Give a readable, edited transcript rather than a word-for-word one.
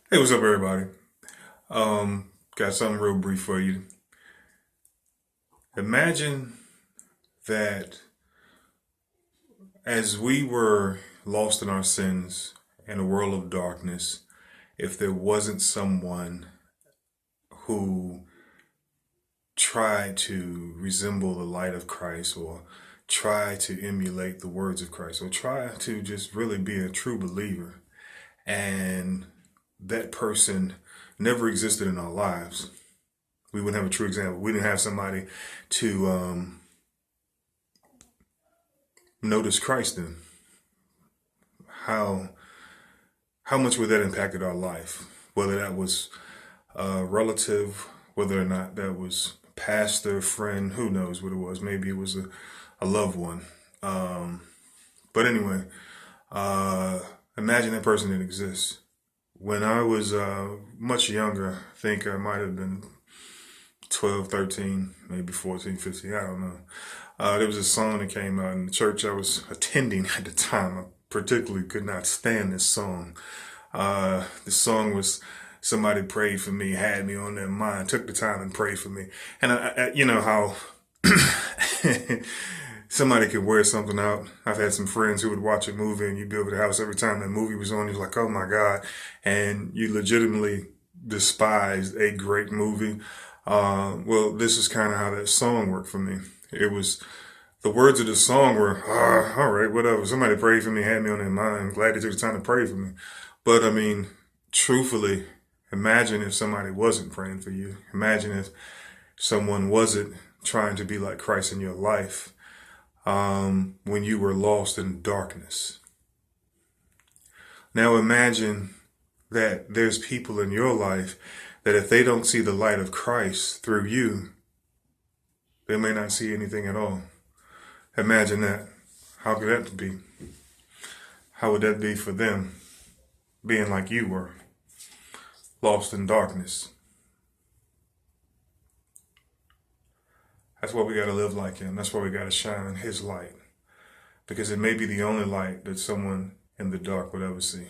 Hey, what's up, everybody? Got something real brief for you. Imagine that as we were lost in our sins in a world of darkness, if there wasn't someone who tried to resemble the light of Christ or try to emulate the words of Christ or try to just really be a true believer, and that person never existed in our lives, we wouldn't have a true example. We didn't have somebody to notice Christ in. How how much would that impacted our life? Whether that was a relative, whether or not that was pastor, friend, who knows what it was. Maybe it was a loved one. Um, but anyway, uh, imagine that person that exists. When I was much younger, I think I might have been 12, 13, maybe 14, 15, I don't know. There was a song that came out in the church I was attending at the time. I particularly could not stand this song. The song was "Somebody Prayed for Me," had me on their mind, took the time and prayed for me. And you know how somebody could wear something out. I've had some friends who would watch a movie and you'd be over the house every time that movie was on. You're like, oh my God. And you legitimately despised a great movie. Well, this is kind of how that song worked for me. It was the words of the song were, all right, whatever. Somebody prayed for me, had me on their mind. Glad they took the time to pray for me. But I mean, truthfully, imagine if somebody wasn't praying for you. Imagine if someone wasn't trying to be like Christ in your life when you were lost in darkness. Now imagine that there's people in your life that if they don't see the light of Christ through you, they may not see anything at all. Imagine that. How could that be? How would that be for them being like you were, lost in darkness? That's why we got to live like him. That's why we got to shine his light. Because it may be the only light that someone in the dark would ever see.